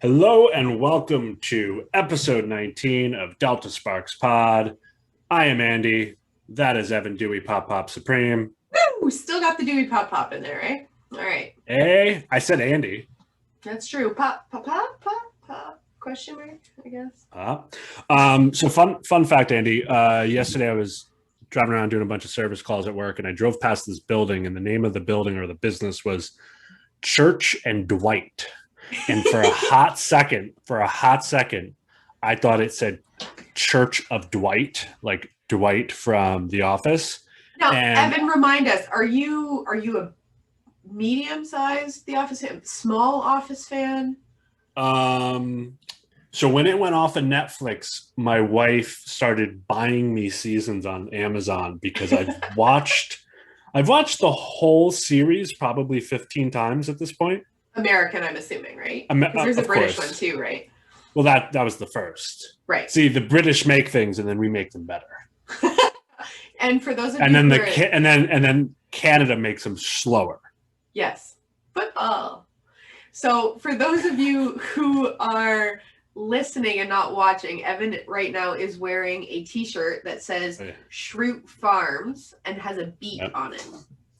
Hello and welcome to episode 19 of Delta Sparks Pod. I am Andy. That is Evan Dewey Pop Pop Supreme. Woo! Still got the Dewey Pop Pop in there, right? All right. Hey, I said Andy. That's true. Pop, pop, pop, pop, pop. Question mark, I guess. So fun fact, Andy. Yesterday I was driving around doing a bunch of service calls at work, and I drove past this building, and the name of the building or the business was Church and Dwight. And for a hot second, I thought it said Church of Dwight, like Dwight from The Office. Now, Evan, remind us: are you a medium-sized The Office fan, small Office fan? So when it went off of Netflix, my wife started buying me seasons on Amazon because I've watched the whole series probably 15 times at this point. American, I'm assuming, right? Because there's a British one too, right? Well, that was the first. Right. See, the British make things and then we make them better. And for those of and you then and then Canada makes them slower. Yes. Football. So for those of you who are listening and not watching, Evan right now is wearing a t-shirt that says Schrute Farms and has a beet on it.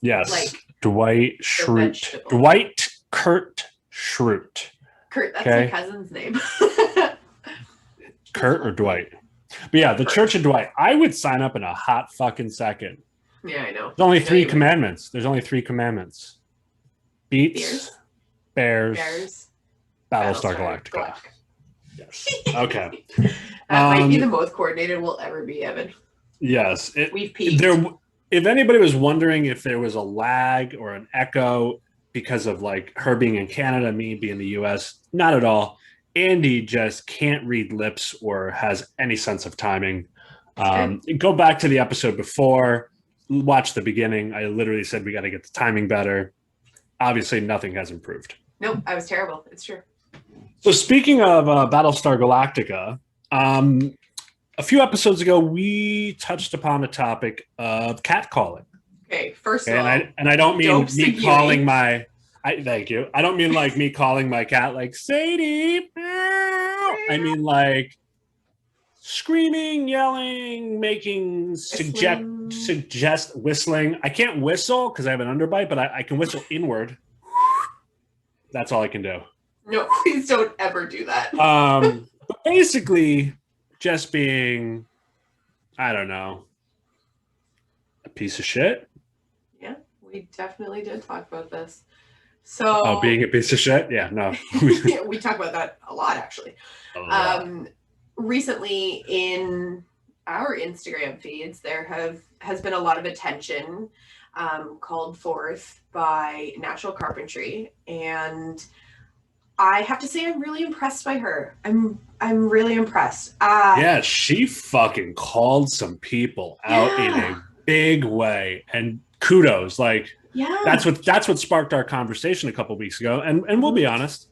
Yes. Like Dwight Schrute. Dwight Kurt Schrute. Kurt, that's my cousin's name. Kurt or Dwight? But yeah, the Kurt. Church of Dwight. I would sign up in a hot fucking second. Yeah, I know. There's only three commandments. Beets, Bears, Battlestar Galactica. Yes. Okay. That might be the most coordinated we'll ever be, Evan. Yes. We've peaked. If anybody was wondering if there was a lag or an echo because of like her being in Canada, me being in the US, not at all. Andy just can't read lips or has any sense of timing. Go back to the episode before, watch the beginning. I literally said we got to get the timing better. Obviously, nothing has improved. Nope, I was terrible. It's true. So speaking of Battlestar Galactica, a few episodes ago, we touched upon the topic of catcalling. Okay, first of all, I don't mean me calling my. Thank you. I don't mean like me calling my cat like Sadie. I mean like screaming, yelling, making suggest whistling. I can't whistle because I have an underbite, but I can whistle inward. That's all I can do. No, please don't ever do that. But basically, just being, I don't know, a piece of shit. Yeah, we definitely did talk about this. So, being a piece of shit? Yeah, no. We talk about that a lot, actually. Recently, in our Instagram feeds, there has been a lot of attention called forth by Natural Carpentry, and I have to say I'm really impressed by her. I'm really impressed. Yeah, she fucking called some people out in a big way, and kudos. Like, yeah, that's what sparked our conversation a couple weeks ago. And we'll be honest,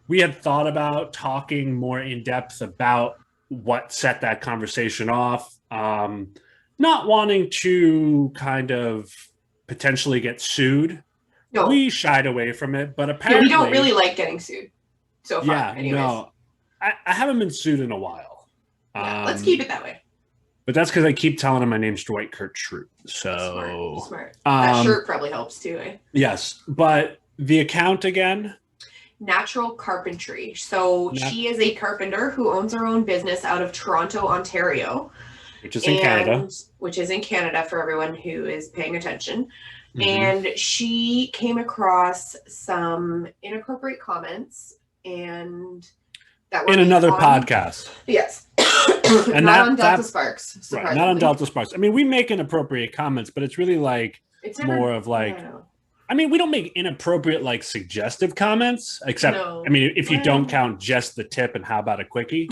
we had thought about talking more in depth about what set that conversation off. Not wanting to kind of potentially get sued. No. We shied away from it, but apparently we don't really like getting sued so far. Yeah, anyways. No, I haven't been sued in a while. Yeah, let's keep it that way. But that's because I keep telling him my name's Dwight Kurt Schrute. So smart. That shirt probably helps too, eh? Yes, but the account again? Natural Carpentry. So she is a carpenter who owns her own business out of Toronto, Ontario. Which is in Canada. Which is in Canada for everyone who is paying attention. Mm-hmm. And she came across some inappropriate comments and that were in another podcast. Yes. And not on Delta Sparks. Right, not on Delta Sparks. I mean, we make inappropriate comments, but it's really like more of like, I mean, we don't make inappropriate, like suggestive comments, except, I mean, if you don't count just the tip and how about a quickie.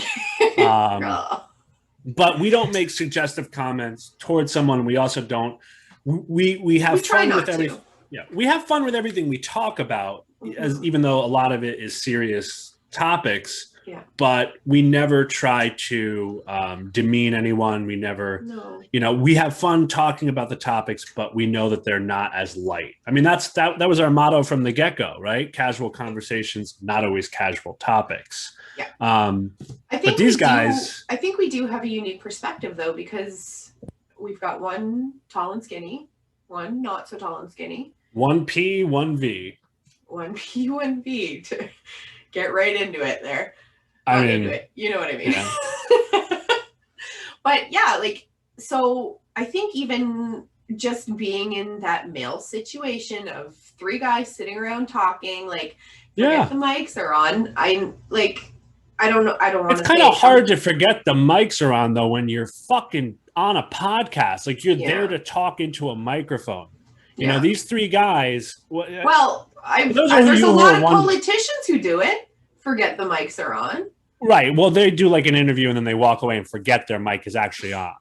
But we don't make suggestive comments towards someone. We also don't, we have fun with everything. Yeah. We have fun with everything we talk about, as even though a lot of it is serious topics. Yeah. But we never try to demean anyone. We never, we have fun talking about the topics, but we know that they're not as light. I mean, that was our motto from the get-go, right? Casual conversations, not always casual topics. Yeah. I think these guys, I think we do have a unique perspective though, because we've got one tall and skinny, one not so tall and skinny, one P, one V, one P, one V. To get right into it there. I mean, into it. You know what I mean? Yeah. But yeah, like, so I think even just being in that male situation of three guys sitting around talking, like, forget the mics are on. I'm like, I don't know. I don't want to. It's kind of hard to forget the mics are on though when you're fucking on a podcast. Like, you're there to talk into a microphone. You know, these three guys. Well, there's a lot of politicians who do it. Forget the mics are on. Right. Well, they do like an interview and then they walk away and forget their mic is actually on.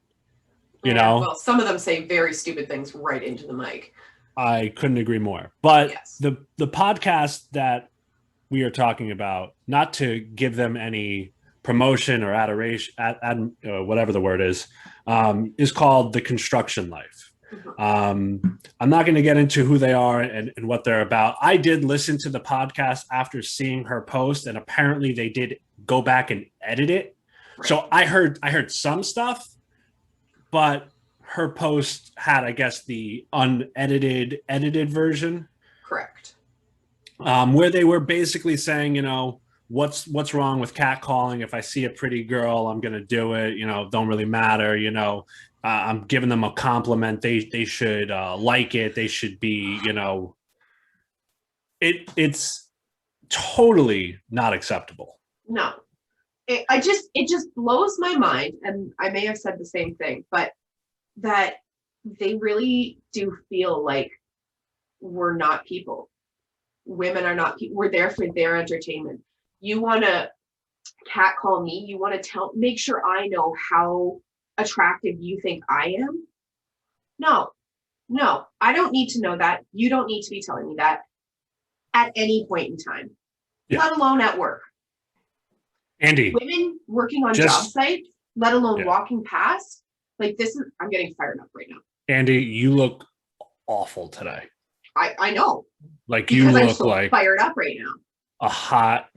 You know? Well, some of them say very stupid things right into the mic. I couldn't agree more. But the podcast that we are talking about, not to give them any promotion or adoration, whatever the word is called The Construction Life. I'm not going to get into who they are and what they're about. I did listen to the podcast after seeing her post, and apparently they did go back and edit it. Right. So I heard some stuff, but her post had, I guess, the edited version. Correct. Where they were basically saying, you know, what's wrong with catcalling? If I see a pretty girl, I'm going to do it. You know, don't really matter. You know, I'm giving them a compliment. They should like it. They should be, you know, it's totally not acceptable. No, it just blows my mind. And I may have said the same thing, but that they really do feel like we're not people. Women are not people. We're there for their entertainment. You want to catcall me. You want to make sure I know how attractive you think I am. No, I don't need to know that. You don't need to be telling me that at any point in time, let alone at work. Andy, women working on job sites, let alone walking past. Like, I'm getting fired up right now. Andy, you look awful today. I know. Like, you look I'm so like fired up right now. A hot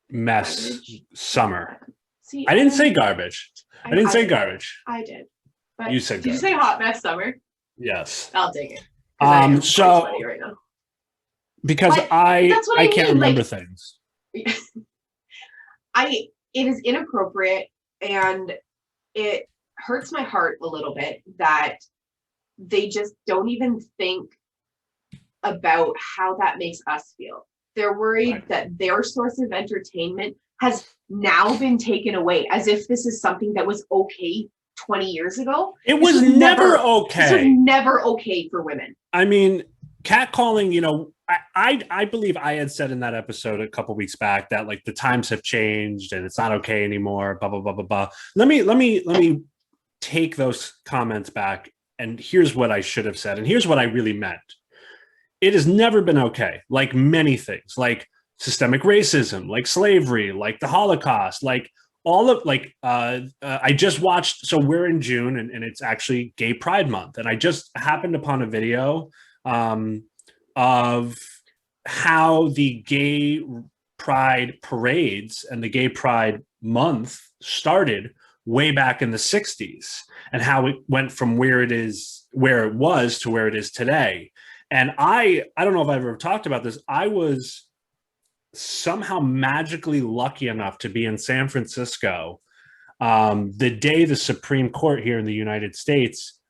mess summer. See, I didn't say garbage. I didn't say garbage. I did. But you said did garbage. You say hot mess summer? Yes. I'll take it. So right now. Because I can't remember things. It is inappropriate, and it hurts my heart a little bit that they just don't even think about how that makes us feel. They're worried that their source of entertainment has now been taken away, as if this is something that was okay 20 years ago. It was never okay. This was never okay for women. I mean, catcalling, you know, I believe I had said in that episode a couple weeks back that, like, the times have changed and it's not okay anymore, blah, blah, blah, blah, blah. Let me take those comments back, and here's what I should have said, and here's what I really meant. It has never been okay, like many things, like systemic racism, like slavery, like the Holocaust, like all of, like, I just watched, so we're in June, and it's actually Gay Pride Month, and I just happened upon a video of how the Gay Pride parades and the Gay Pride Month started way back in the 60s, and how it went from where it was to where it is today. And I don't know if I've ever talked about this. I was somehow magically lucky enough to be in San Francisco the day the Supreme Court here in the United States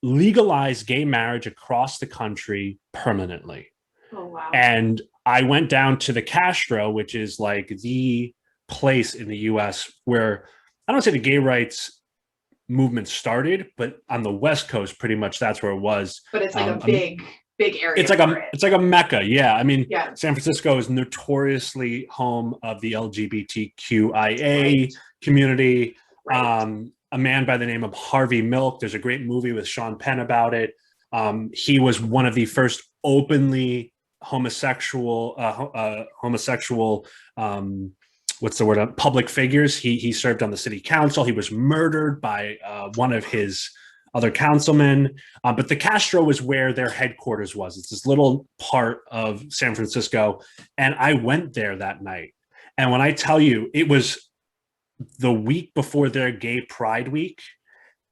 legalized gay marriage across the country permanently. Oh, wow. And I went down to the Castro, which is like the place in the US where, I don't say the gay rights movement started, but on the West Coast, pretty much that's where it was. But it's like a big area. It's like a mecca. Yeah. I mean, San Francisco is notoriously home of the LGBTQIA community. Right. A man by the name of Harvey Milk. There's a great movie with Sean Penn about it. He was one of the first openly homosexual what's the word? Public figures. He served on the city council. He was murdered by one of his other councilmen. But the Castro was where their headquarters was. It's this little part of San Francisco. And I went there that night. And when I tell you, it was the week before their gay pride week.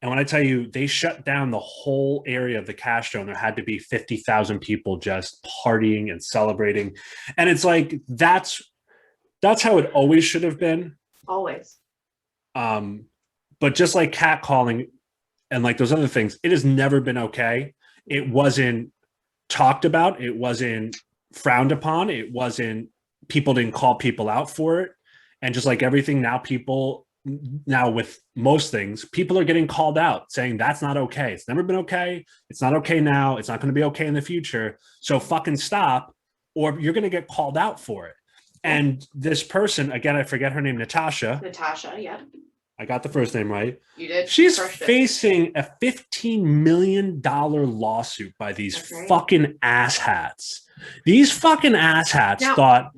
And when I tell you, they shut down the whole area of the Castro, and there had to be 50,000 people just partying and celebrating. And it's like, that's how it always should have been. Always. But just like catcalling and like those other things, it has never been okay. It wasn't talked about. It wasn't frowned upon. It wasn't, people didn't call people out for it. And just like everything now with most things, people are getting called out saying that's not okay. It's never been okay. It's not okay now. It's not going to be okay in the future. So fucking stop, or you're going to get called out for it. And this person, again, I forget her name, Natasha, yeah. I got the first name right. You did. She's facing a $15 million lawsuit by these fucking asshats. These fucking asshats thought,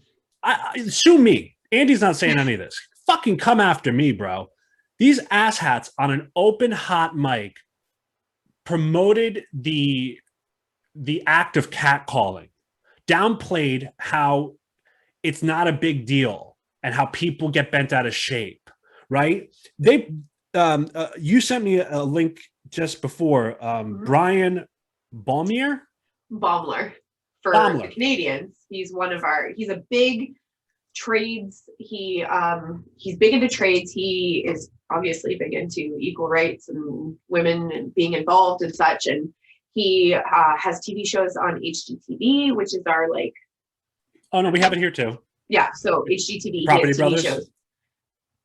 sue me. Andy's not saying any of this. Fucking come after me, bro. These asshats on an open hot mic promoted the act of catcalling, downplayed how it's not a big deal and how people get bent out of shape, right? They you sent me a link just before. Brian Baumler for the Canadians. He's a big trades. He's big into trades. He is obviously big into equal rights and women and being involved and such. And he has TV shows on HGTV, which is our like. Oh no, we have it here too. Yeah, so HGTV Property Brothers. Shows.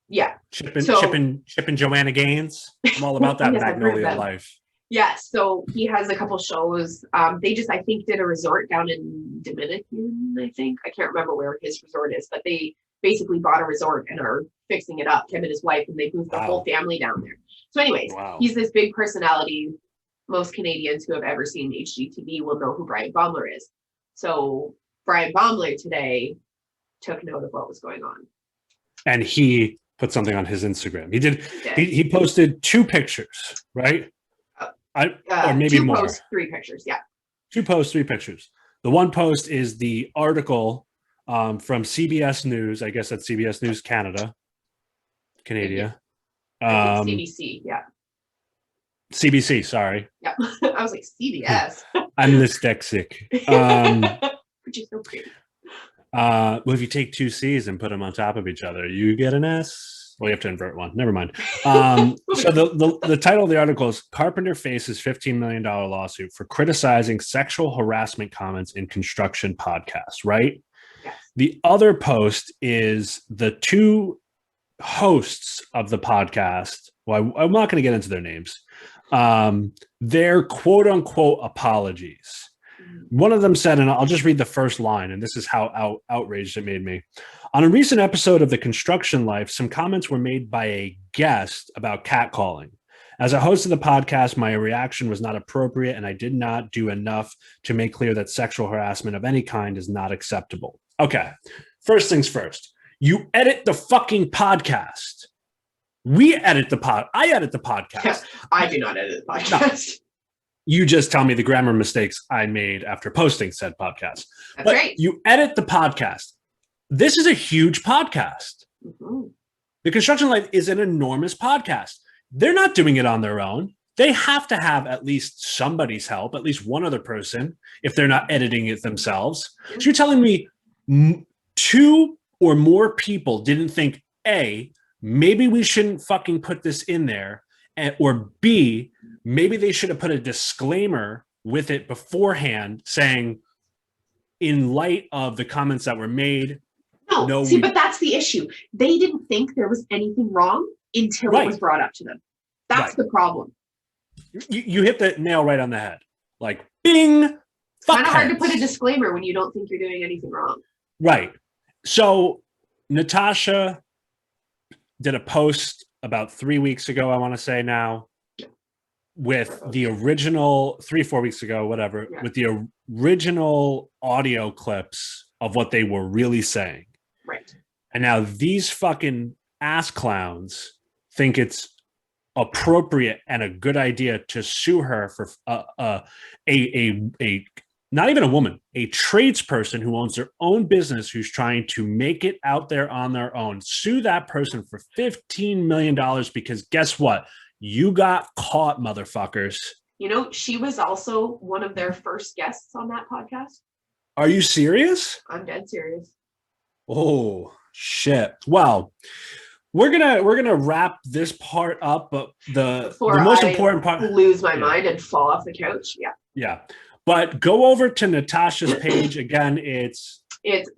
Yeah, Chip and Joanna Gaines. I'm all about that Magnolia life. Yeah, so he has a couple shows. They just, I think, did a resort down in Dominican, I think. I can't remember where his resort is, but they basically bought a resort and are fixing it up, him and his wife, and they moved the whole family down there. So anyways, he's this big personality. Most Canadians who have ever seen HGTV will know who Brian Baumler is. So Brian Baumler today took note of what was going on. And he put something on his Instagram. He posted 2 pictures, right? Or maybe 2 more. 2 posts, 3 pictures, yeah. 2 posts, 3 pictures. The one post is the article from CBS News. I guess that's CBS News Canada. CBC, yeah. CBC, sorry. Yeah, I was like, CBS. I'm dyslexic. Which is so pretty. Well, if you take 2 C's and put them on top of each other, you get an S. Well, you have to invert one. Never mind. So the title of the article is Carpenter faces $15 million lawsuit for criticizing sexual harassment comments in construction podcasts, right? Yes. The other post is the 2 hosts of the podcast. Well, I'm not going to get into their names. Their quote unquote apologies. One of them said, and I'll just read the first line, and this is how outraged it made me. On a recent episode of The Construction Life, some comments were made by a guest about catcalling. As a host of the podcast, my reaction was not appropriate, and I did not do enough to make clear that sexual harassment of any kind is not acceptable. Okay, first things first. You edit the fucking podcast. We edit the pod. I edit the podcast. Yes, I do not edit the podcast. No. You just tell me the grammar mistakes I made after posting said podcast. That's right. You edit the podcast. This is a huge podcast. Mm-hmm. The Construction Life is an enormous podcast. They're not doing it on their own. They have to have at least somebody's help, at least one other person, if they're not editing it themselves. Mm-hmm. So you're telling me 2 or more people didn't think, A, maybe we shouldn't fucking put this in there, or B, maybe they should have put a disclaimer with it beforehand saying, in light of the comments that were made. But that's the issue. They didn't think there was anything wrong until it was brought up to them. That's the problem. You hit the nail right on the head. Like, bing! It's kind of hard to put a disclaimer when you don't think you're doing anything wrong. Right. So Natasha did a post about 3 weeks ago, I want to say now, with the original 3-4 weeks ago, whatever, with the original audio clips of what they were really saying. Right. And now these fucking ass clowns think it's appropriate and a good idea to sue her for a not even a woman, a tradesperson who owns their own business who's trying to make it out there on their own. Sue that person for $15 million because guess what? You got caught, motherfuckers. You know, she was also one of their first guests on that podcast. Are you serious? I'm dead serious. Oh, shit. Well, we're gonna wrap this part up, but the most important part, lose my mind and fall off the couch. Yeah. But go over to Natasha's page again. It's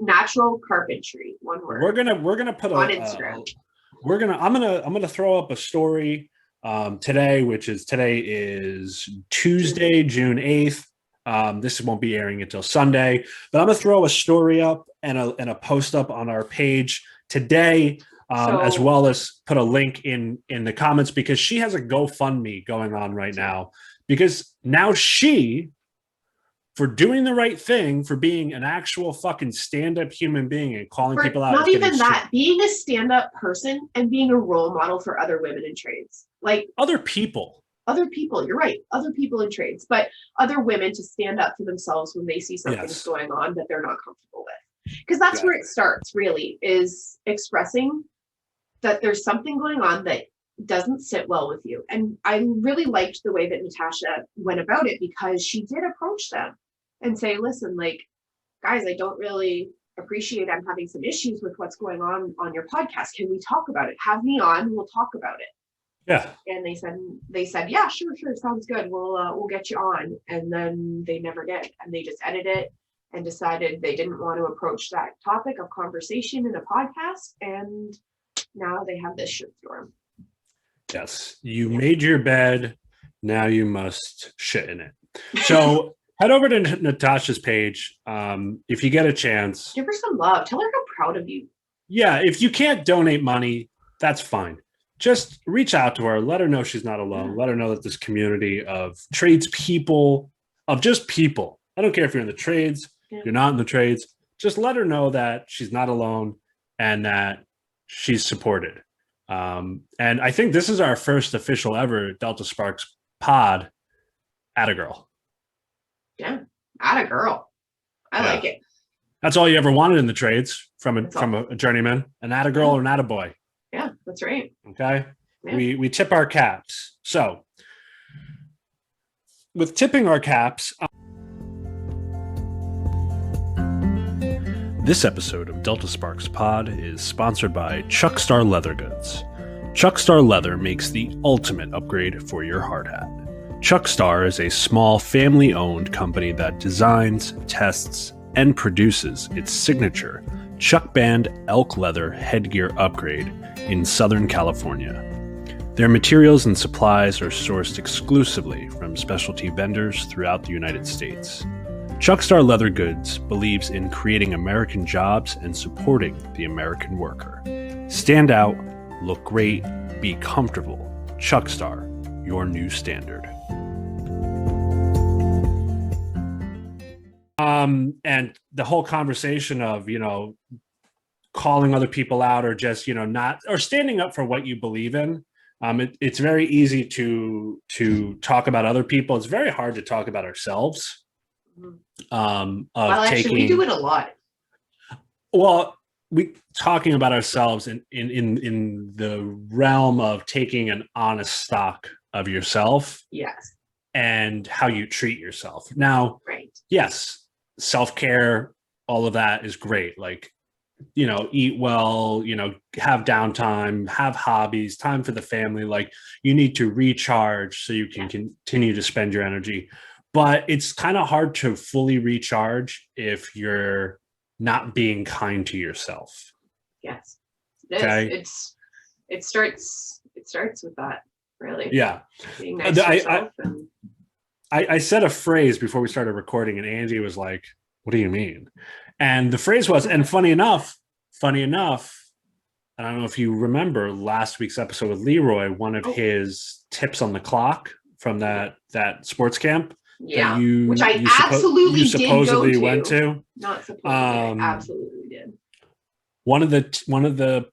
Natural Carpentry. One word. We're gonna put on Instagram. I'm gonna throw up a story today, today is Tuesday, June 8th. This won't be airing until Sunday, but I'm gonna throw a story up and a post up on our page today. As well as put a link in the comments because she has a GoFundMe going on right now because now she, for doing the right thing, for being an actual fucking stand-up human being and calling people out. Not even that, being a stand-up person and being a role model for other women in trades. Like other people, you're right. Other people in trades, but other women to stand up for themselves when they see something's going on that they're not comfortable with. Because that's where it starts, really, is expressing that there's something going on that doesn't sit well with you. And I really liked the way that Natasha went about it because she did approach them and say, listen, like, guys, I don't really appreciate I'm having some issues with what's going on your podcast. Can we talk about it? Have me on, we'll talk about it. Yeah. And they said, yeah, sure. Sounds good. We'll get you on. And then they never did. And they just edited it and decided they didn't want to approach that topic of conversation in a podcast. And now they have this shitstorm. Yes. You made your bed. Now you must shit in it. So head over to Natasha's page. If you get a chance, give her some love. Tell her how proud of you. Yeah. If you can't donate money, that's fine. Just reach out to her. Let her know she's not alone. Yeah. Let her know that this community of tradespeople, of just people. I don't care if you're in the trades, you're not in the trades. Just let her know that she's not alone and that she's supported. And I think this is our first official ever Delta Sparks pod at a girl. Yeah, at a girl. I like it. That's all you ever wanted in the trades from a journeyman, an at a girl or an at a boy. Yeah, that's right. Okay. Yeah. We tip our caps. So with tipping our caps. This episode of Delta Sparks Pod is sponsored by Chuck Star Leather Goods. Chuck Star Leather makes the ultimate upgrade for your hard hat. Chuck Star is a small family-owned company that designs, tests, and produces its signature Chuck Band elk leather headgear upgrade in Southern California. Their materials and supplies are sourced exclusively from specialty vendors throughout the United States. Chuck Star Leather Goods believes in creating American jobs and supporting the American worker. Stand out, look great, be comfortable. Chuck Star, your new standard. And the whole conversation of, calling other people out or just, not, or standing up for what you believe in. It's very easy to talk about other people. It's very hard to talk about ourselves. Actually, we do it a lot. Well, we talking about ourselves in the realm of taking an honest stock of yourself. Yes. And how you treat yourself. Now, right. Yes, self-care, all of that is great. Like, eat well, have downtime, have hobbies, time for the family. Like, you need to recharge so you can continue to spend your energy. But it's kind of hard to fully recharge if you're not being kind to yourself. Yes, it is. It starts with that, really. Yeah. Being nice to yourself. I said a phrase before we started recording, and Angie was like, "What do you mean?" And the phrase was, and funny enough, I don't know if you remember last week's episode with Leroy, one of his tips on the clock from that sports camp. Yeah, which I absolutely supposedly did go to. Went to. Not supposedly, I absolutely did. one of the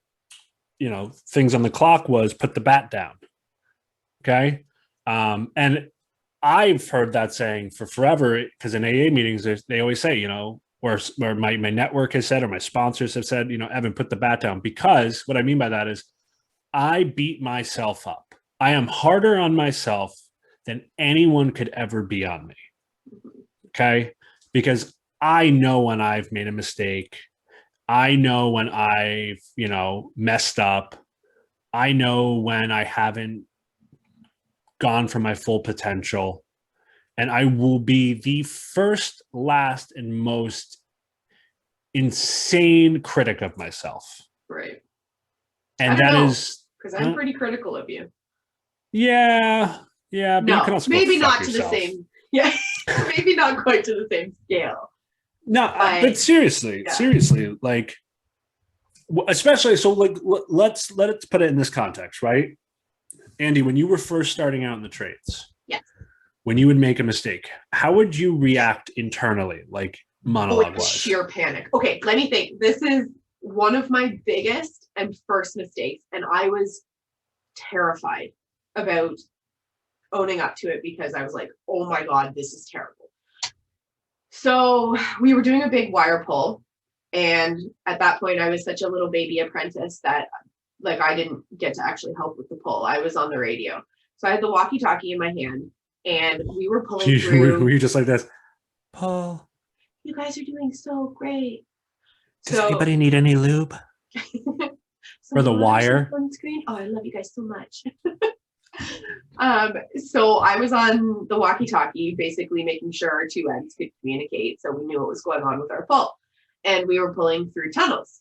things on the clock was put the bat down. Okay. And I've heard that saying for forever, because in AA meetings, they always say, or my network has said, or my sponsors have said, Evan, put the bat down. Because what I mean by that is I beat myself up. I am harder on myself than anyone could ever be on me. Okay. Because I know when I've made a mistake. I know when I've, messed up. I know when I haven't gone for my full potential. And I will be the first, last, and most insane critic of myself. Right. And that is because I'm pretty critical of you. Yeah. Yeah. But no, you can also maybe not yourself. To the same. Yeah. Maybe not quite to the same scale. No, but seriously, like, especially, so like, let's put it in this context, right? Andy, when you were first starting out in the trades, yes, when you would make a mistake, how would you react internally, like monologue-wise? Sheer panic. Okay, let me think. This is one of my biggest and first mistakes, and I was terrified about owning up to it because I was like, oh my God, this is terrible. So we were doing a big wire pull, and at that point I was such a little baby apprentice that like I didn't get to actually help with the pull. I was on the radio. So I had the walkie-talkie in my hand and we were pulling through. Were you just like this? Paul, you guys are doing so great. Does anybody need any lube? For the wire? On screen. Oh, I love you guys so much. So I was on the walkie-talkie, basically making sure our two ends could communicate. So we knew what was going on with our pull. And we were pulling through tunnels.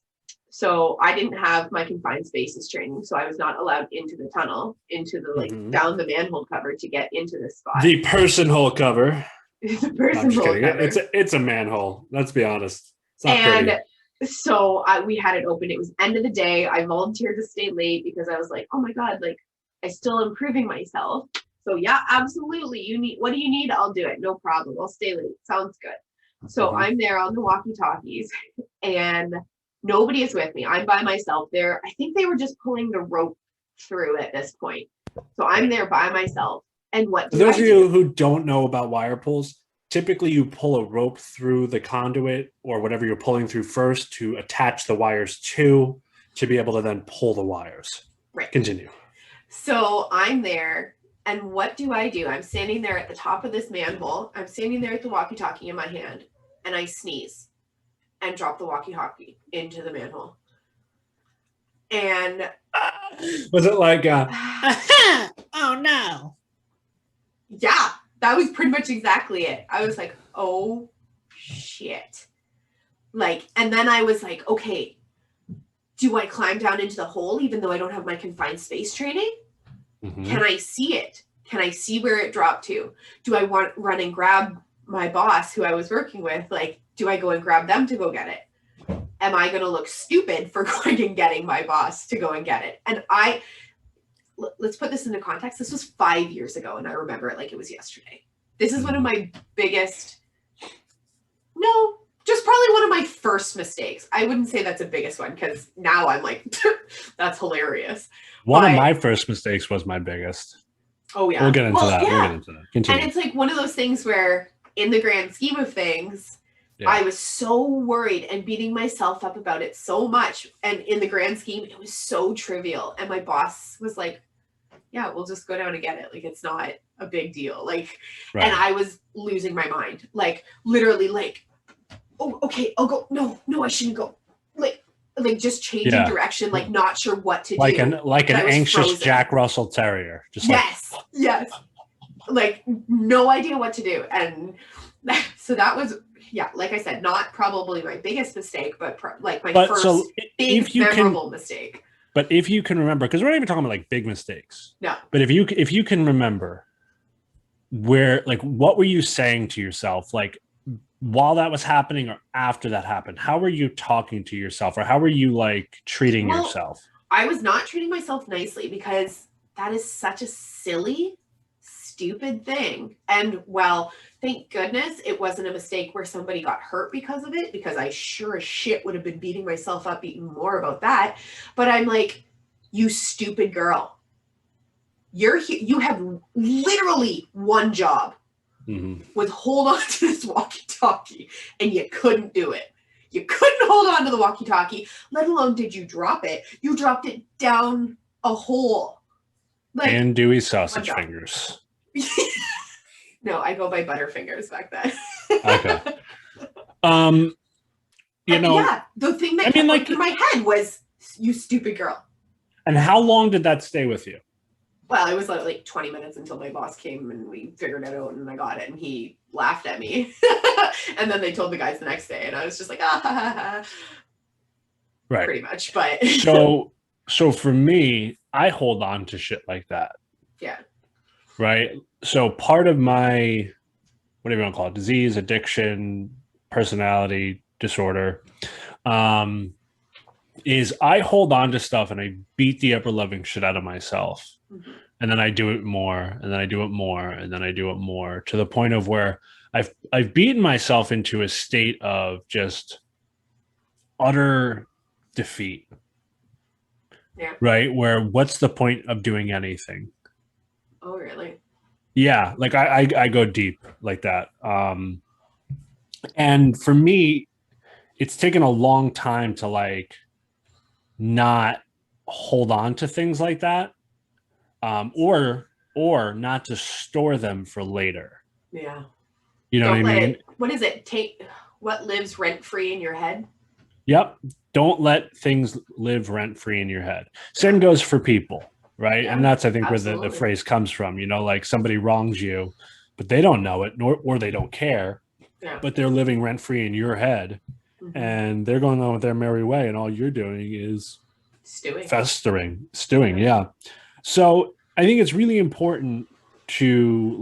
So I didn't have my confined spaces training. So I was not allowed into the tunnel, into the down the manhole cover to get into this spot. The person hole cover. The person hole cover. It's a manhole. Let's be honest. It's not pretty. So we had it open. It was end of the day. I volunteered to stay late because I was like, oh my God, like I still improving myself. So yeah, absolutely. What do you need? I'll do it. No problem. I'll stay late. Sounds good. So I'm there on the walkie-talkies and nobody is with me. I'm by myself there. I think they were just pulling the rope through at this point. So I'm there by myself. And what do those of you who don't know about wire pulls, typically you pull a rope through the conduit or whatever you're pulling through first to attach the wires to be able to then pull the wires. Right. Continue. So I'm there. And what do? I'm standing there at the top of this manhole. I'm standing there with the walkie-talkie in my hand. And I sneeze and drop the walkie-talkie into the manhole. And was it like oh no? Yeah, that was pretty much exactly it. I was like, oh shit. Like, and then I was like, okay, do I climb down into the hole even though I don't have my confined space training? Mm-hmm. Can I see it? Can I see where it dropped to? Do I run and grab my boss who I was working with? Like, do I go and grab them to go get it? Am I going to look stupid for going and getting my boss to go and get it? And let's put this into context. This was 5 years ago, and I remember it like it was yesterday. This is one of my biggest, just probably one of my first mistakes. I wouldn't say that's the biggest one because now I'm like, that's hilarious. One of my first mistakes was my biggest. Oh, yeah. We'll get into that. Yeah. We'll get into that. Continue. And it's like one of those things where in the grand scheme of things, I was so worried and beating myself up about it so much. And in the grand scheme, it was so trivial. And my boss was like, yeah, we'll just go down and get it. Like, it's not a big deal. Like, right. And I was losing my mind. Like, literally, like, oh, okay, I'll go. No, I shouldn't go. Like just changing direction, like not sure what to do. Like an anxious frozen. Jack Russell Terrier. Just yes. Like no idea what to do. And so that was, like I said, not probably my biggest mistake, but like my first big memorable mistake. But if you can remember, because we're not even talking about like big mistakes. No. But if you can remember where, like, what were you saying to yourself? Like, while that was happening or after that happened, how were you talking to yourself or how were you like treating yourself? I was not treating myself nicely because that is such a silly, stupid thing. And well, thank goodness it wasn't a mistake where somebody got hurt because of it, because I sure as shit would have been beating myself up even more about that. But I'm like, you stupid girl. You have literally one job, was hold on to this walkie-talkie, and you couldn't do it. You couldn't hold on to the walkie-talkie, let alone did you drop it. You dropped it down a hole. Like, and Dewey sausage fingers. No, I go by Butterfingers back then. Okay. You know, yeah, the thing that kept going through my head was, you stupid girl. And how long did that stay with you? Well, it was like 20 minutes until my boss came and we figured it out and I got it and he laughed at me. And then they told the guys the next day and I was just like, ah, ha, ha, ha. Right. Pretty much, but. So for me, I hold on to shit like that. Yeah. Right. So part of my, whatever you want to call it, disease, addiction, personality disorder, is I hold on to stuff and I beat the ever loving shit out of myself. And then I do it more, and then I do it more, and then I do it more, to the point of where I've beaten myself into a state of just utter defeat. Yeah. Right? Where what's the point of doing anything? Oh, really? Yeah, like I go deep like that. And for me, it's taken a long time to like not hold on to things like that. Or not to store them for later. Yeah. You know what I mean? What is it? Take what lives rent free in your head? Yep. Don't let things live rent free in your head. Same goes for people, right? Yeah, and that's, I think, absolutely. Where the phrase comes from. You know, like somebody wrongs you, but they don't know it, or they don't care. Yeah. But they're living rent free in your head, and they're going on with their merry way, and all you're doing is stewing. Yeah. So I think it's really important to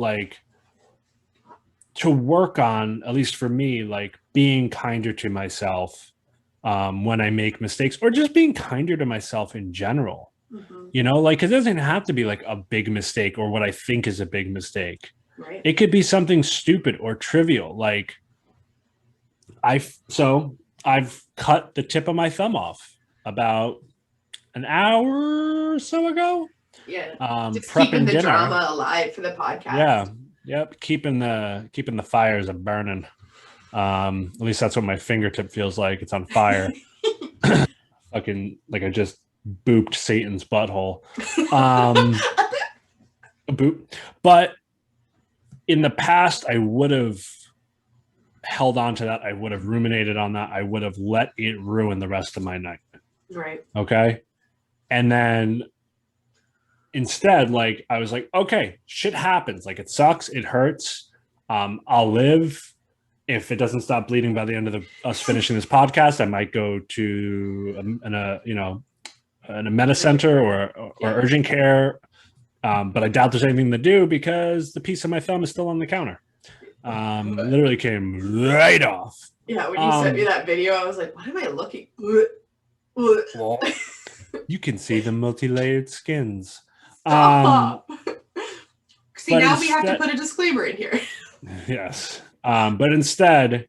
work on, at least for me, like being kinder to myself when I make mistakes, or just being kinder to myself in general. You know, like it doesn't have to be like a big mistake or what I think is a big mistake. Right. It could be something stupid or trivial. Like I've cut the tip of my thumb off about an hour or so ago. Yeah, just keeping the drama alive for the podcast. Yeah, yep, keeping the fires a burning. At least that's what my fingertip feels like. It's on fire. Fucking like I just booped Satan's butthole. A boop. But in the past, I would have held on to that. I would have ruminated on that. I would have let it ruin the rest of my night. Right. Okay. And then instead, like I was like, okay, shit happens. Like it sucks. It hurts. I'll live. If it doesn't stop bleeding by the end of us finishing this podcast, I might go to a meta center or urgent care. But I doubt there's anything to do because the piece of my thumb is still on the counter. Literally came right off. Yeah, when you sent me that video, I was like, what am I looking? Well, you can see the multi-layered skins. See, now we have to put a disclaimer in here. Yes. But instead,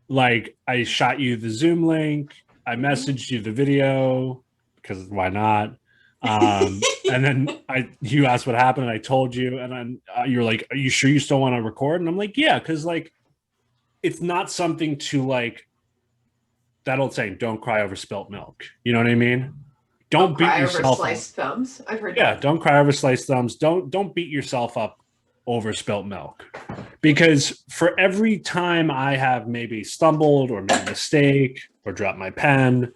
like I shot you the Zoom link, I messaged you the video because why not? And then you asked what happened, and I told you, and then you're like, "Are you sure you still want to record?" And I'm like, "Yeah," because like it's not something to like that old saying, "Don't cry over spilt milk." You know what I mean? Don't beat cry yourself over sliced thumbs. I've heard. Yeah, that. Don't cry over sliced thumbs. Don't beat yourself up over spilt milk, because for every time I have maybe stumbled or made a mistake or dropped my pen,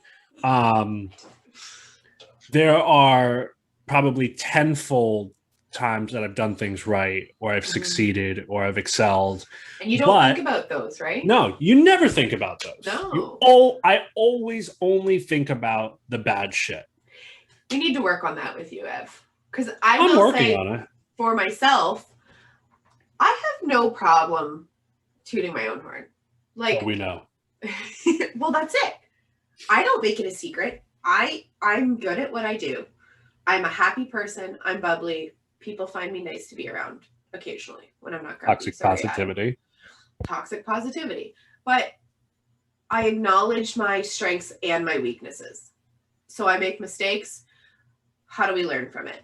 there are probably tenfold times that I've done things right, or I've succeeded, or I've excelled. And you don't think about those, right? No, you never think about those. No. I always only think about the bad shit. We need to work on that with you, Ev. Because I'm working on it. For myself, I have no problem tooting my own horn. Like, we know. Well, that's it. I don't make it a secret. I'm good at what I do. I'm a happy person. I'm bubbly. People find me nice to be around. occasionally when I'm not grumpy. Toxic positivity. Toxic positivity. But I acknowledge my strengths and my weaknesses. So I make mistakes. How do we learn from it?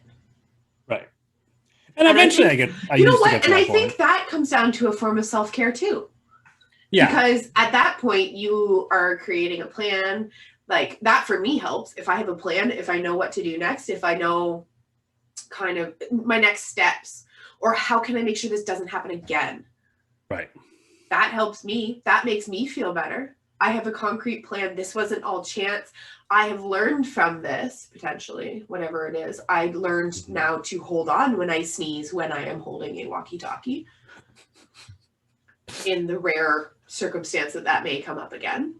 Right. And eventually I think that comes down to a form of self-care too. Yeah. Because at that point you are creating a plan. Like that for me helps. If I have a plan, if I know what to do next, if I know kind of my next steps, or how can I make sure this doesn't happen again? Right. That helps me. That makes me feel better. I have a concrete plan. This wasn't all chance. I have learned from this, potentially, whatever it is. I learned now to hold on when I sneeze, when I am holding a walkie-talkie. In the rare circumstance that may come up again.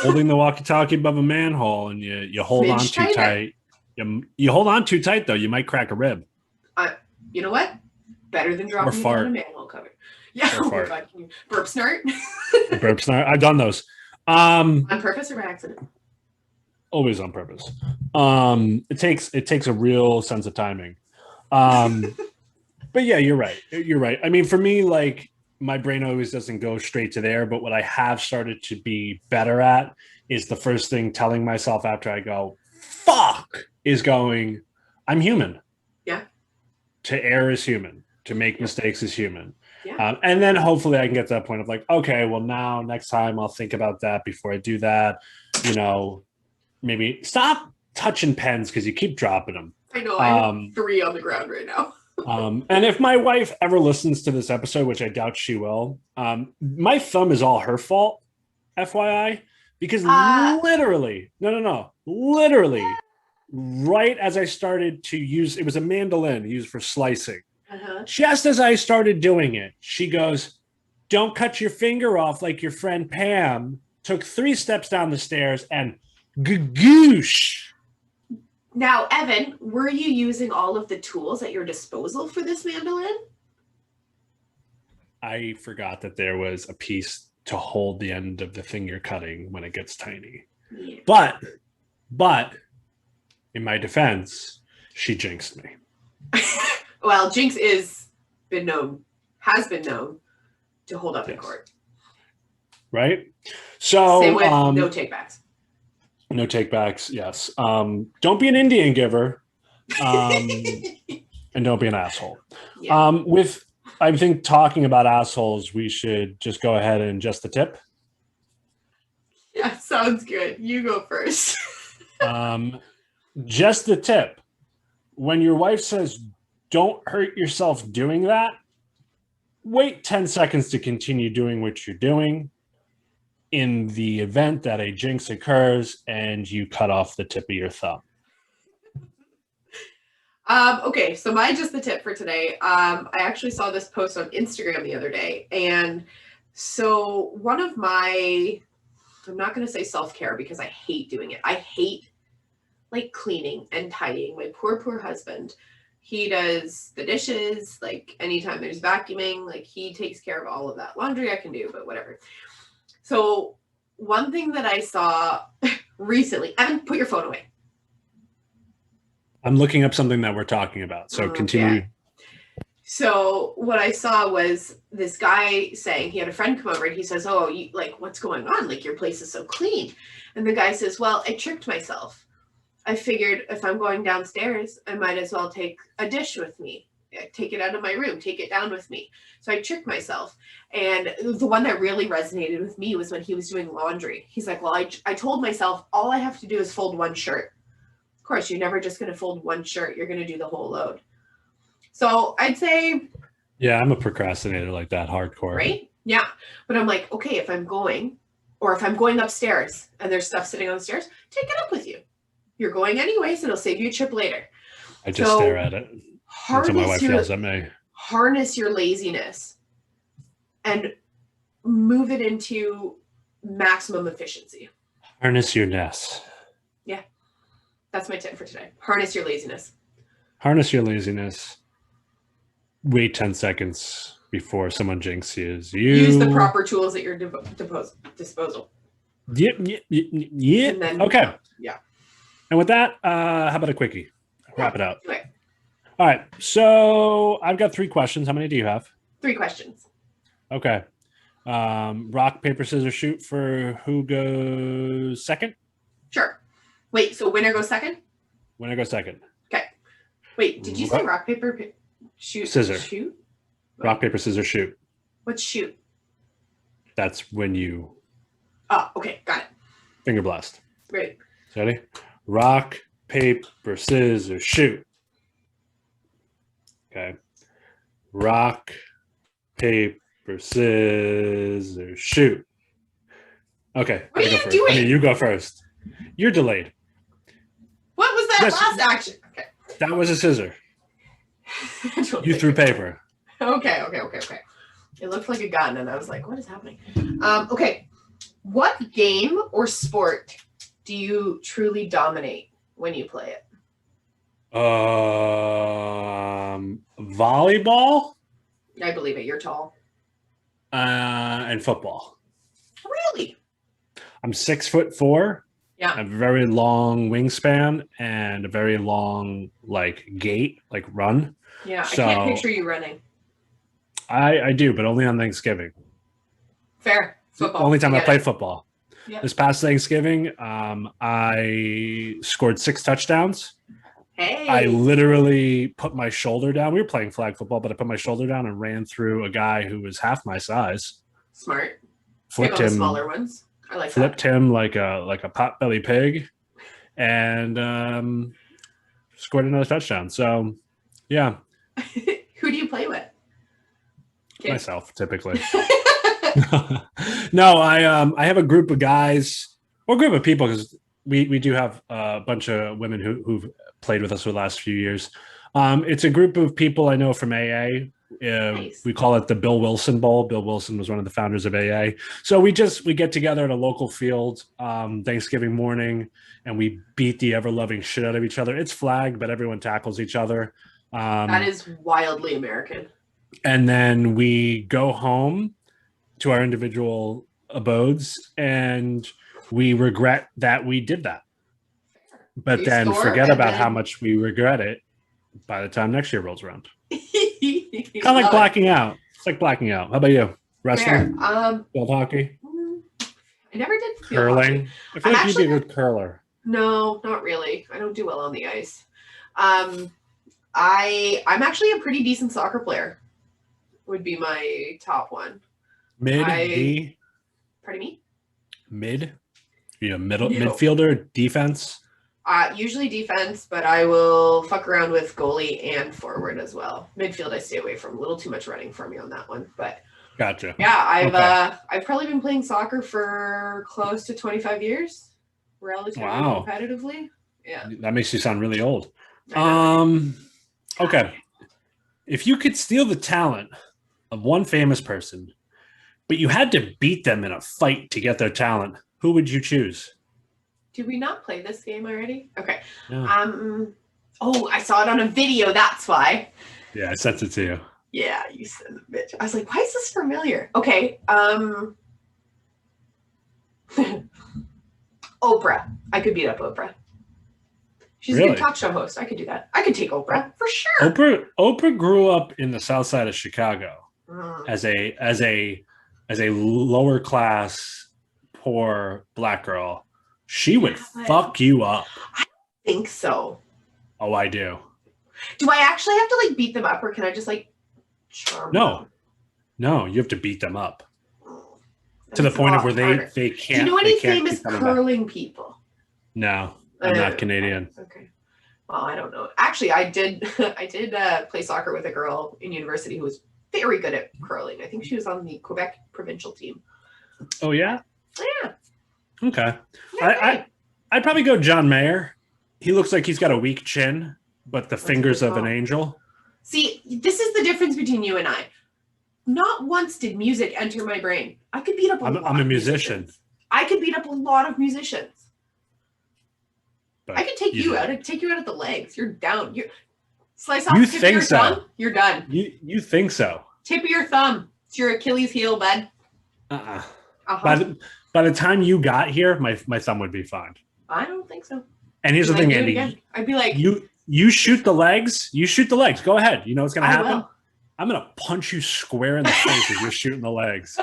Holding the walkie-talkie above a manhole and you hold on too tight. You hold on too tight, though. You might crack a rib. You know what? Better than dropping it down a manhole cover. Yeah. Oh my God. Can you burp snort? Burp snort. I've done those. On purpose or by accident? Always on purpose. It takes a real sense of timing. But yeah, you're right. You're right. I mean, for me, like my brain always doesn't go straight to there, but what I have started to be better at is the first thing telling myself after I go, fuck, is going, I'm human. Yeah. To err is human. To make mistakes is human. Yeah. And then hopefully I can get to that point of like, okay, well now next time I'll think about that before I do that. You know, maybe stop touching pens because you keep dropping them. I know. I have 3 on the ground right now. And if my wife ever listens to this episode, which I doubt she will, my thumb is all her fault, FYI, because literally, right as I started to use, it was a mandolin used for slicing. Just as I started doing it, she goes, don't cut your finger off like your friend Pam, took 3 steps down the stairs and goosh. Now, Evan, were you using all of the tools at your disposal for this mandolin? I forgot that there was a piece to hold the end of the thing you're cutting when it gets tiny. Yeah. But in my defense, she jinxed me. Well, Jinx has been known to hold up in court. Right? So same with no takebacks. No takebacks, yes. Don't be an Indian giver. And don't be an asshole. Yeah. I think talking about assholes, we should just go ahead and just the tip. Yeah, sounds good. You go first. Just the tip. When your wife says, don't hurt yourself doing that, wait 10 seconds to continue doing what you're doing. In the event that a jinx occurs and you cut off the tip of your thumb. Okay, so my just the tip for today. I actually saw this post on Instagram the other day. And so one of my, I'm not going to say self-care because I hate doing it. I hate like cleaning and tidying. My poor husband, he does the dishes, like anytime there's vacuuming, like he takes care of all of that. Laundry I can do, but whatever. So one thing that I saw recently, Evan, put your phone away. I'm looking up something that we're talking about. So continue. Yeah. So what I saw was this guy saying, he had a friend come over and he says, oh, you, like, what's going on? Like, your place is so clean. And the guy says, well, I tricked myself. I figured if I'm going downstairs, I might as well take a dish with me. Take it out of my room, take it down with me. So I tricked myself. And the one that really resonated with me was when he was doing laundry. He's like, well, I told myself all I have to do is fold one shirt. Of course, you're never just going to fold one shirt. You're going to do the whole load. So I'd say. Yeah, I'm a procrastinator like that, hardcore. Right? Yeah. But I'm like, okay, if I'm going upstairs and there's stuff sitting on the stairs, take it up with you. You're going anyways, and it'll save you a trip later. I just stare at it. Until my wife yells at me. Harness your laziness and move it into maximum efficiency. Harness your ness. Yeah. That's my tip for today. Harness your laziness. Harness your laziness. Wait 10 seconds before someone jinxes you. Use the proper tools at your disposal. Yeah. Okay. Yeah. And with that, how about a quickie? Wrap it up. Do it. All right. So I've got 3 questions. How many do you have? 3 questions. Okay. Rock, paper, scissors, shoot for who goes second? Sure. Wait, so winner goes second? Winner goes second. Okay. Wait, did you say rock, paper, shoot? Scissor. Shoot? Rock, paper, scissors, shoot. What's shoot? That's when you... Oh, okay. Got it. Finger blast. Ready. Ready? Rock, paper, scissors, shoot. Okay. Rock, paper, scissors, shoot. Okay. What are you doing? I mean, you go first. You're delayed. What was that last action? Okay. That was a scissor. You threw paper. Okay. It looked like a gun, and I was like, what is happening? Okay. What game or sport do you truly dominate when you play it? Volleyball? I believe it. You're tall. And football. Really? I'm 6'4". Yeah. I have a very long wingspan and a very long gait, run. Yeah, so, I can't picture you running. I do, but only on Thanksgiving. Fair. Football. Only time I played football. Yep. This past Thanksgiving, I scored 6 touchdowns. Hey. I literally put my shoulder down. We were playing flag football, but I put my shoulder down and ran through a guy who was half my size. Smart. Flipped him. The smaller ones. I like flipped that. him like a pot-belly pig, and scored another touchdown. So, yeah. Who do you play with? Kids? Myself, typically. No, I have a group of guys or a group of people because we do have a bunch of women who've played with us for the last few years. It's a group of people I know from AA. Nice. We call it the Bill Wilson Bowl. Bill Wilson was one of the founders of AA. So we get together at a local field Thanksgiving morning, and we beat the ever-loving shit out of each other. It's flag, but everyone tackles each other. That is wildly American. And then we go home to our individual abodes, and we regret that we did that. But then forget about how much we regret it by the time next year rolls around. Kind of like blacking out. It's like blacking out. How about you? Wrestling? Field hockey? I never did curling. I feel like you'd be a good curler. No, not really. I don't do well on the ice. I'm actually a pretty decent soccer player. Would be my top one. D? Pardon me? Mid? Midfielder, defense? Usually defense, but I will fuck around with goalie and forward as well. Midfield, I stay away from. A little too much running for me on that one, but gotcha. Yeah, I've probably been playing soccer for close to 25 years, relatively competitively. Yeah, that makes you sound really old. Okay, if you could steal the talent of one famous person, but you had to beat them in a fight to get their talent, who would you choose? Did we not play this game already? Okay. No. I saw it on a video. That's why. Yeah, I sent it to you. Yeah, you son of a bitch. I was like, why is this familiar? Okay. Oprah. I could beat up Oprah. She's a good talk show host. I could do that. I could take Oprah for sure. Oprah grew up in the South Side of Chicago as a lower class, poor Black girl. She would fuck you up. I think so. Oh, I do. Do I actually have to beat them up, or can I just charm them? No, you have to beat them up to the point of where they can't. Do you know any famous curling people? No, I'm not Canadian. Okay. Well, I don't know. Actually, I did play soccer with a girl in university who was very good at curling. I think she was on the Quebec provincial team. Oh yeah. Yeah. Okay. Yeah, I'd probably go John Mayer. He looks like he's got a weak chin, but the fingers of an angel. See, this is the difference between you and I. Not once did music enter my brain. I could beat up I'm a musician. I could beat up a lot of musicians. But I could take you out. I could take you out at the legs. You're down. You slice off the tip of your thumb. You're done. You think so? Tip of your thumb. It's your Achilles heel, bud. By the time you got here, my thumb would be fine. I don't think so. And here's the thing, Andy. I'd be like, You shoot the legs. You shoot the legs. Go ahead. You know what's gonna happen? Will. I'm gonna punch you square in the face as you're shooting the legs.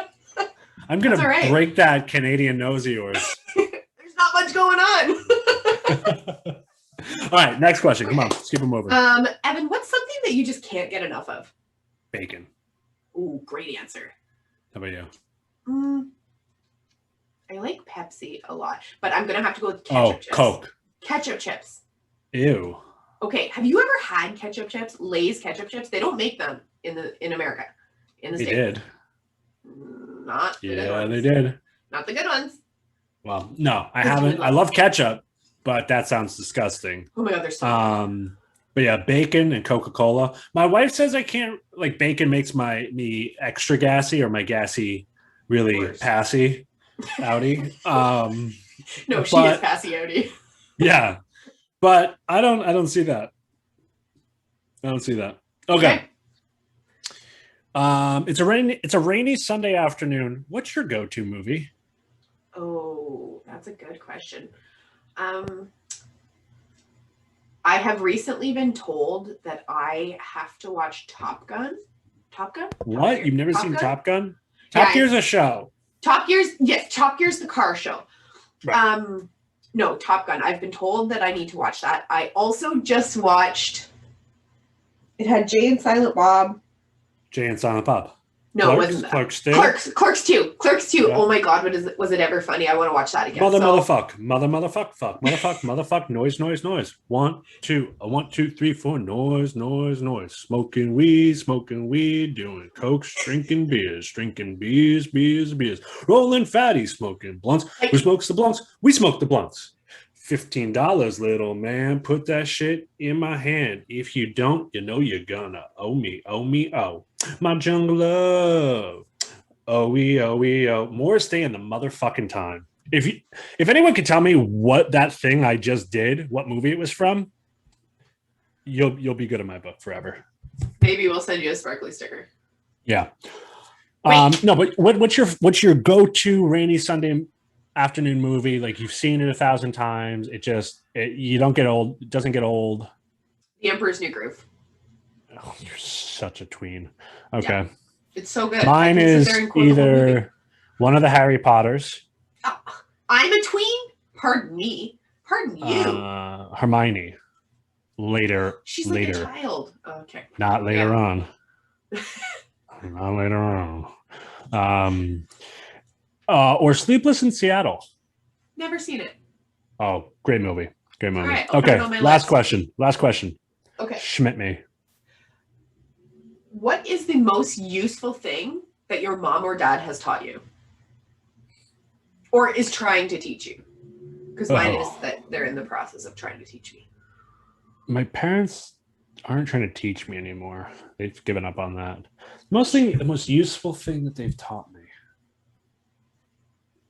I'm gonna right. break that Canadian nose of yours. There's not much going on. All right, next question. Come on, let's keep it moving. Evan, what's something that you just can't get enough of? Bacon. Ooh, great answer. How about you? I like Pepsi a lot, but I'm gonna have to go with ketchup chips. Coke. Ketchup chips. Ew. Okay, have you ever had ketchup chips? Lay's ketchup chips? They don't make them in America. In the States. They did. Not the good ones. They did. Not the good ones. Well, no, I haven't. I love ketchup, but that sounds disgusting. Oh my god, they're so but yeah, bacon and Coca-Cola. My wife says I can't, like, bacon makes me extra gassy, or my gassy really passy outy. No, she is passy outy. Yeah. But I don't see that. I don't see that. Okay. It's a rainy Sunday afternoon. What's your go-to movie? Oh, that's a good question. I have recently been told that I have to watch Top Gun. Top Gun? What? You've never seen Top Gun? Top Gear's a show. Top Gear's the car show. Right. No, Top Gun. I've been told that I need to watch that. I also just watched. It had Jay and Silent Bob. Jay and Silent Bob. No, it wasn't that. Clerks 2. Clerks 2. Yeah. Oh my god, was it ever funny? I want to watch that again. Motherfuck, noise. 1, 2, 1, 2, 3, 4, noise. Smoking weed, doing cokes, drinking beers, rolling fatties, smoking blunts. Who smokes the blunts? We smoke the blunts. $15, little man. Put that shit in my hand. If you don't, you know you're gonna owe me. My jungle love. Oh. More stay in the motherfucking time. If anyone could tell me what that thing I just did, what movie it was from, you'll be good in my book forever. Maybe we'll send you a sparkly sticker. Yeah. No, but what's your go-to rainy Sunday afternoon movie? Like, you've seen it 1,000 times. You don't get old. It doesn't get old. The Emperor's New Groove. Oh, you're such a tween. Okay. Yeah, it's so good. Mine is either one of the Harry Potters. I'm a tween? Pardon me. Pardon you. Hermione. Later. She's like a child. Oh, okay. Not later on. Not later on. Or Sleepless in Seattle. Never seen it. Oh, great movie. Great movie. Right, okay. Last question. Okay. Schmidt me. What is the most useful thing that your mom or dad has taught you? Or is trying to teach you? Because mine is that they're in the process of trying to teach me. My parents aren't trying to teach me anymore. They've given up on that. The most useful thing that they've taught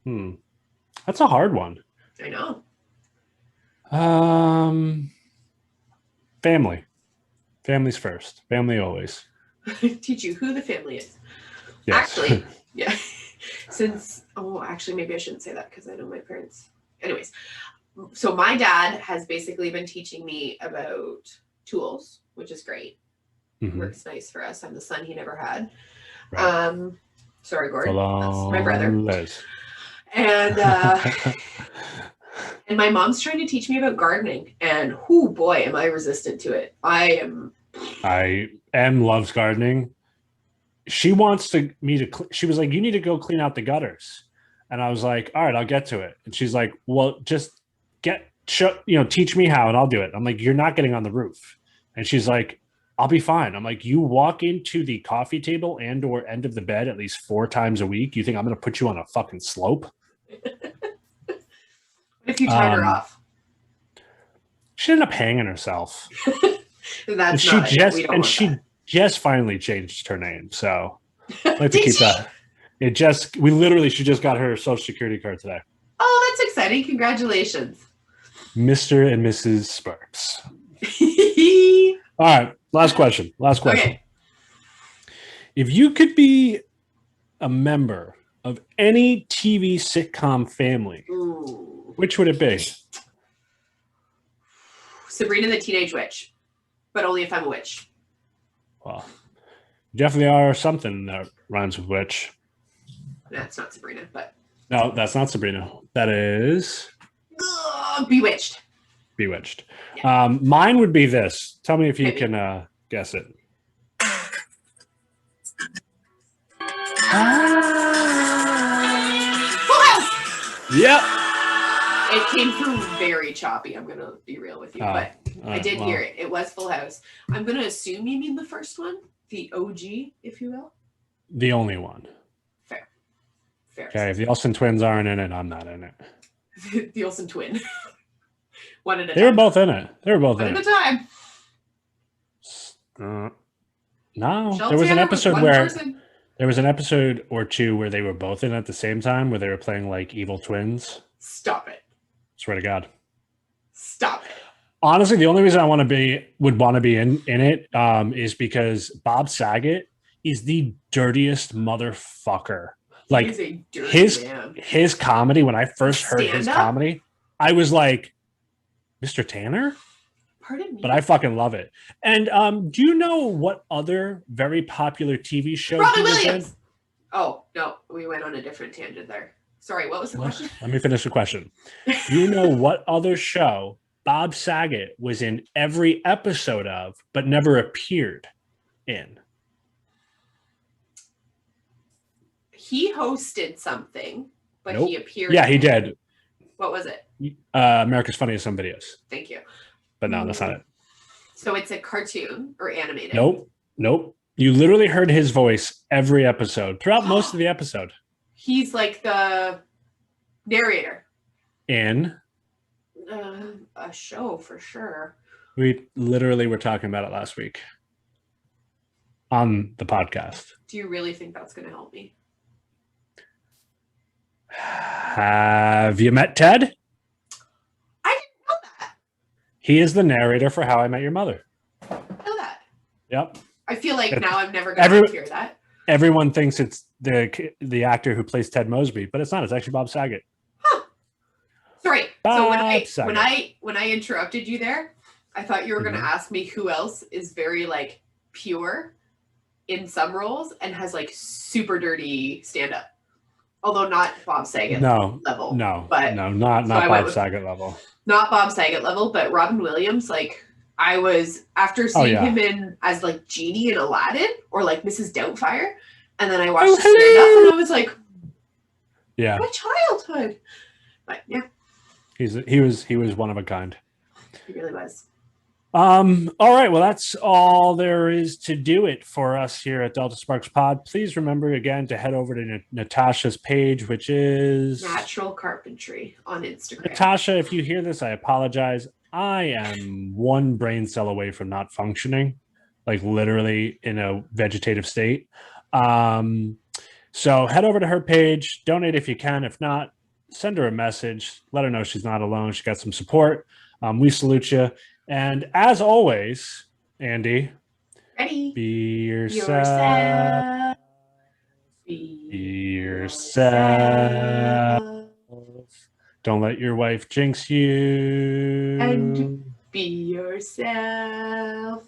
me. That's a hard one. I know. Family. Family's first. Family always. Teach you who the family is. Yes. Actually, yeah. Actually, maybe I shouldn't say that because I know my parents. Anyways, so my dad has basically been teaching me about tools, which is great. Mm-hmm. Works nice for us. I'm the son he never had. Right. Sorry, Gordon. That's my brother. Les. And and my mom's trying to teach me about gardening, and oh boy, am I resistant to it. I am loves gardening. She wants me to. She was like, "You need to go clean out the gutters," and I was like, "All right, I'll get to it." And she's like, "Well, just teach me how, and I'll do it." I'm like, "You're not getting on the roof," and she's like, "I'll be fine." I'm like, "You walk into the coffee table and/or end of the bed at least 4 times a week. You think I'm going to put you on a fucking slope?" What if you tied her off? She ended up hanging herself. She just finally changed her name, so I like to keep that. She just got her social security card today. Oh, that's exciting! Congratulations, Mr. and Mrs. Sparks. All right, last question. Okay. If you could be a member of any TV sitcom family, which would it be? Sabrina the Teenage Witch, but only if I'm a witch. Well, definitely are something that rhymes with witch. That's not Sabrina, but no, that's not Sabrina. That is Bewitched. Bewitched. Yeah. Mine would be this. Tell me if you can guess it. Full House. Yep. It came through very choppy. I'm gonna be real with you, but I did hear it. It was Full House. I'm gonna assume you mean the first one, the OG, if you will. The only one. Fair. Okay, if the Olsen twins aren't in it, I'm not in it. The Olsen twin. One at a time. They were both in it. They were both One in at it. a time. No, Michelle there was an Tanner episode was where person. there was an episode or two where they were both in at the same time, where they were playing like evil twins. Stop it. Swear to God. Stop it. Honestly, the only reason I would want to be in it is because Bob Saget is the dirtiest motherfucker. Like his comedy, when I first heard his comedy, I was like, Mr. Tanner? Pardon me. But I fucking love it. And do you know what other very popular TV show Robin Williams? Oh, no. We went on a different tangent there. Sorry, what was the question? Let me finish the question. Do you know what other show Bob Saget was in every episode of, but never appeared in? He hosted something, but he appeared. Yeah, he did. What was it? America's Funniest Home Videos. Thank you. But no, that's not it. So it's a cartoon or animated? Nope. You literally heard his voice every episode, throughout most of the episode. He's like the narrator. In? A show, for sure. We literally were talking about it last week on the podcast. Do you really think that's going to help me? Have you met Ted? I didn't know that. He is the narrator for How I Met Your Mother. I know that. Yep. I feel like now I'm never going to hear that. Everyone thinks it's the actor who plays Ted Mosby, but it's not. It's actually Bob Saget. Huh. Sorry. So when I interrupted you there, I thought you were going to ask me who else is very like pure in some roles and has like super dirty stand-up. Although not Bob Saget level. Not Bob Saget level. Not Bob Saget level, but Robin Williams, like I was after seeing him in as like Genie in Aladdin or like Mrs. Doubtfire, and then I watched the stand-up and I was like, yeah, my childhood. But yeah. He was one of a kind. He really was. All right. Well, that's all there is to do it for us here at Delta Sparks Pod. Please remember again to head over to Natasha's page, which is Natural Carpentry on Instagram. Natasha, if you hear this, I apologize. I am one brain cell away from not functioning, like literally in a vegetative state. So head over to her page, donate if you can. If not, send her a message. Let her know she's not alone. She got some support. We salute you. And as always, Andy, ready? Be yourself. Be yourself. Don't let your wife jinx you. And be yourself.